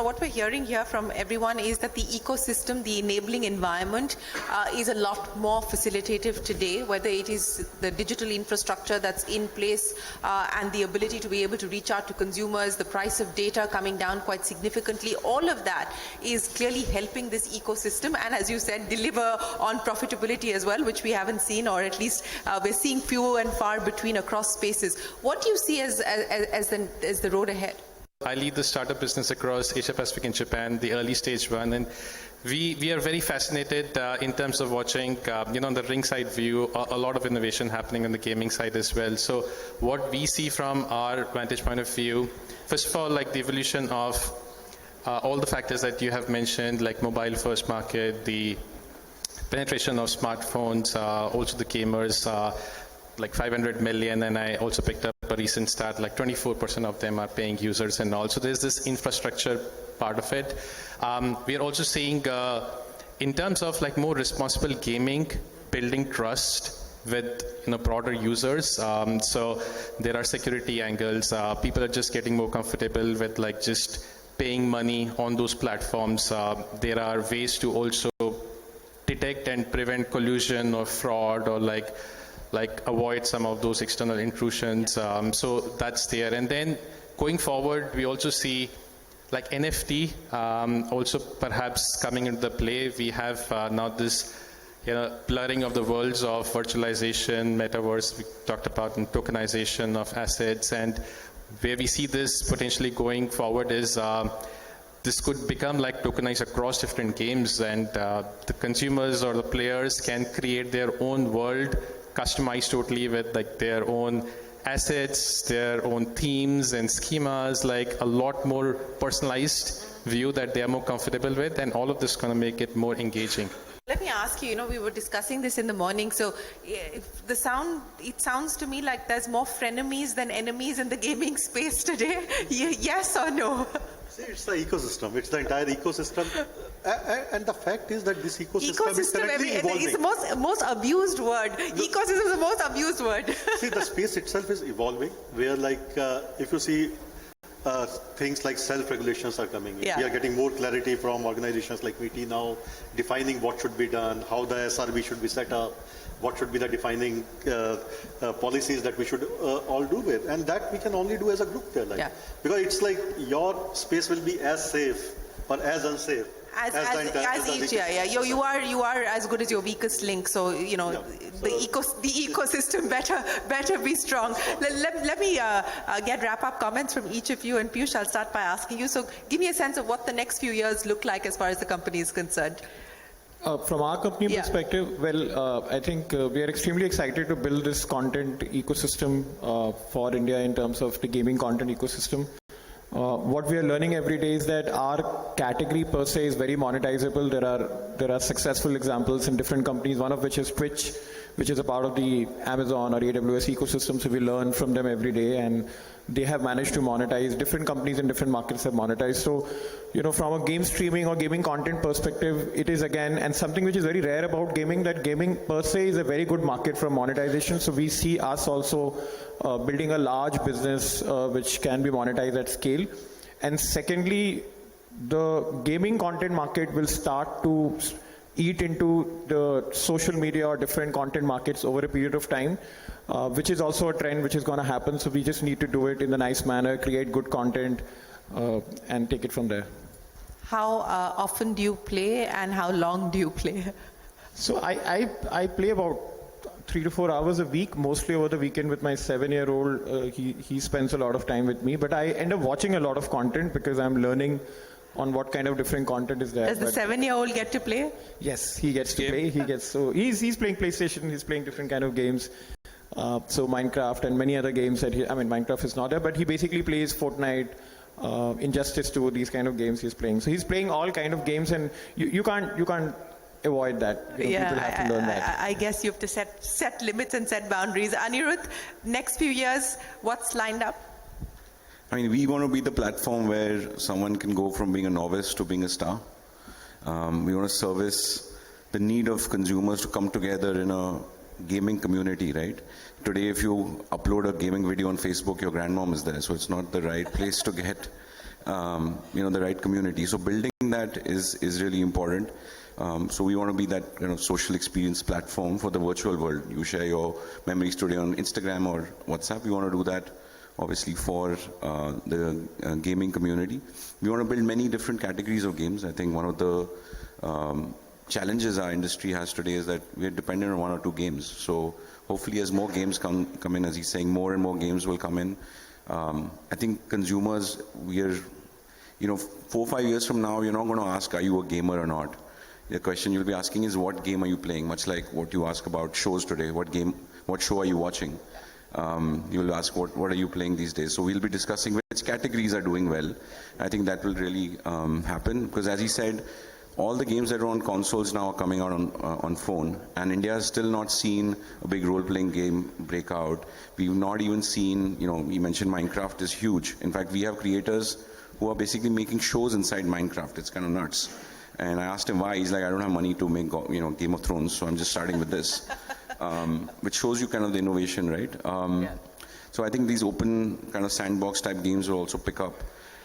what we're hearing here from everyone is that the ecosystem, the enabling environment is a lot more facilitative today, whether it is the digital infrastructure that's in place and the ability to be able to reach out to consumers, the price of data coming down quite significantly. All of that is clearly helping this ecosystem and, as you said, deliver on profitability as well, which we haven't seen, or at least we're seeing few and far between across spaces. What do you see as the road ahead? I lead the startup business across Asia Pacific and Japan, the early stage one, and we are very fascinated in terms of watching, on the ringside view, a lot of innovation happening on the gaming side as well. So what we see from our vantage point of view, first of all, like the evolution of all the factors that you have mentioned, like mobile first market, the penetration of smartphones, also the gamers, like 500 million, and I also picked up a recent stat, like 24% of them are paying users and all. So there's this infrastructure part of it. We are also seeing, in terms of like more responsible gaming, building trust with broader users. So there are security angles. People are just getting more comfortable with like just paying money on those platforms. There are ways to also detect and prevent collusion or fraud or like avoid some of those external intrusions. So that's there. And then going forward, we also see like NFT also perhaps coming into the play. We have now this blurring of the worlds of virtualization, metaverse, we talked about, and tokenization of assets. And where we see this potentially going forward is this could become like tokenized across different games, and the consumers or the players can create their own world, customized totally with like their own assets, their own themes and schemas, like a lot more personalized view that they are more comfortable with, and all of this is going to make it more engaging. Let me ask you, we were discussing this in the morning, so it sounds to me like there's more frenemies than enemies in the gaming space today. Yes or no? See, it's the ecosystem. It's the entire ecosystem. And the fact is that this ecosystem is currently evolving. It's the most abused word. Ecosystem is the most abused word. See, the space itself is evolving, where like, if you see, things like self-regulations are coming in. Yeah. We are getting more clarity from organizations like MITI now, defining what should be done, how the SRB should be set up, what should be the defining policies that we should all do with. And that we can only do as a group there. Like, because it's like your space will be as safe or as unsafe. You are as good as your weakest link. So the ecosystem better be strong. Let me get wrap-up comments from each of you, and Piyush, I'll start by asking you. So give me a sense of what the next few years look like as far as the company is concerned. From our company perspective, well, I think we are extremely excited to build this content ecosystem for India in terms of the gaming content ecosystem. What we are learning every day is that our category per se is very monetizable. There are successful examples in different companies, one of which is Twitch, which is a part of the Amazon or AWS ecosystem. So we learn from them every day, and they have managed to monetize. Different companies in different markets have monetized. So, from a game streaming or gaming content perspective, it is again, and something which is very rare about gaming, that gaming per se is a very good market for monetization. So we see us also building a large business which can be monetized at scale. And secondly, the gaming content market will start to eat into the social media or different content markets over a period of time, which is also a trend which is going to happen. So we just need to do it in a nice manner, create good content, and take it from there. How often do you play, and how long do you play? So I play about 3 to 4 hours a week, mostly over the weekend with my 7-year-old. He spends a lot of time with me, but I end up watching a lot of content because I'm learning on what kind of different content is there. Does the 7-year-old get to play? Yes, he gets to play. He's playing PlayStation. He's playing different kind of games. So Minecraft and many other games that Minecraft is not there, but he basically plays Fortnite, Injustice 2, these kind of games he's playing. So he's playing all kind of games, and you can't avoid that. People have to learn that. I guess you have to set limits and set boundaries. Anirudh, next few years, what's lined up? We want to be the platform where someone can go from being a novice to being a star. We want to service the need of consumers to come together in a gaming community, right? Today, if you upload a gaming video on Facebook, your grandmom is there, so it's not the right place to get the right community. So building that is really important. So we want to be that kind of social experience platform for the virtual world. You share your memories today on Instagram or WhatsApp. We want to do that, obviously, for the gaming community. We want to build many different categories of games. I think one of the challenges our industry has today is that we are dependent on one or two games. So hopefully as more games come in, as he's saying, more and more games will come in. I think consumers, 4 or 5 years from now, you're not going to ask, are you a gamer or not? The question you'll be asking is, what game are you playing? Much like what you ask about shows today. What show are you watching? You'll ask, what are you playing these days? So we'll be discussing which categories are doing well. I think that will really happen, because as he said, all the games that are on consoles now are coming out on phone, and India has still not seen a big role-playing game break out. We've not even seen, he mentioned Minecraft is huge. In fact, we have creators who are basically making shows inside Minecraft. It's kind of nuts. And I asked him why. He's like, I don't have money to make, Game of Thrones, so I'm just starting with this. Which shows you kind of the innovation, right? So I think these open kind of sandbox type games will also pick up.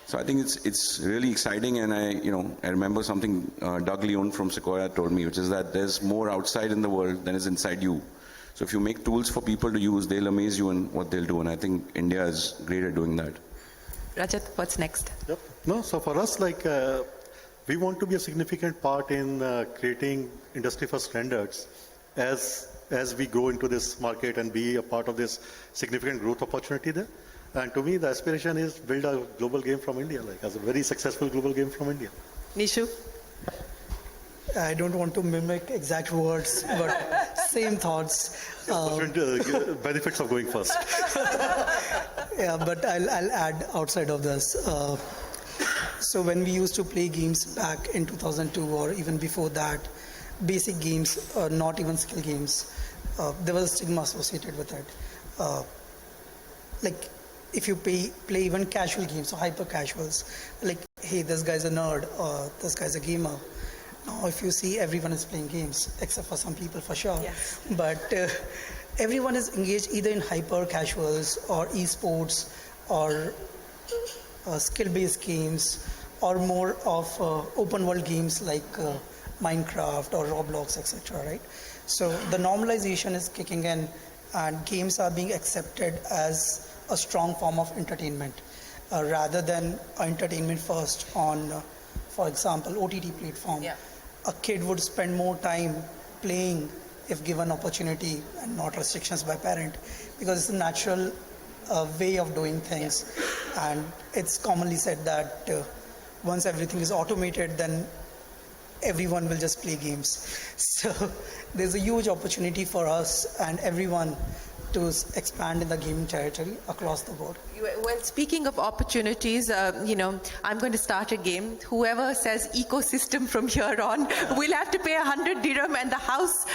So I think it's really exciting, and I remember something Doug Leone from Sequoia told me, which is that there's more outside in the world than is inside you. So if you make tools for people to use, they'll amaze you in what they'll do, and I think India is great at doing that. Rajat, what's next? Yep. No, so for us, we want to be a significant part in creating industry-first standards as we go into this market and be a part of this significant growth opportunity there. And to me, the aspiration is build a global game from India, as a very successful global game from India. Nishu? I don't want to mimic exact words, but same thoughts. Benefits of going first. Yeah, but I'll add outside of this. So when we used to play games back in 2002 or even before that, basic games, not even skill games, there was a stigma associated with it. If you play even casual games, so hyper casuals, hey, this guy's a nerd, or this guy's a gamer. Now, if you see, everyone is playing games, except for some people for sure. Yes. But everyone is engaged either in hyper casuals or esports or skill-based games, or more of open world games like Minecraft or Roblox, etc. Right? So the normalization is kicking in, and games are being accepted as a strong form of entertainment, rather than entertainment first on, for example, OTT platform. Yeah. A kid would spend more time playing if given opportunity and not restrictions by parent, because it's a natural way of doing things. Yeah. And it's commonly said that once everything is automated, then everyone will just play games. So there's a huge opportunity for us and everyone to expand in the gaming territory across the board. Well, speaking of opportunities, I'm going to start a game. Whoever says ecosystem from here on will have to pay 100 dirham, and the house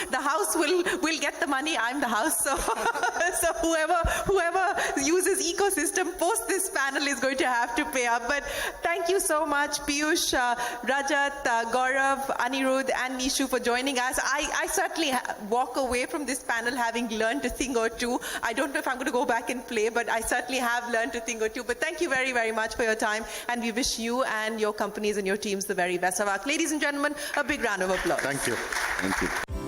will get the money. I'm the house, so so whoever uses ecosystem post this panel is going to have to pay up. But thank you so much, Piyush, Rajat, Gaurav, Anirudh, and Nishu for joining us. I certainly walk away from this panel having learned a thing or two. I don't know if I'm going to go back and play, but I certainly have learned a thing or two. But thank you very, very much for your time, and we wish you and your companies and your teams the very best of luck. Ladies and gentlemen, a big round of applause. Thank you. Thank you.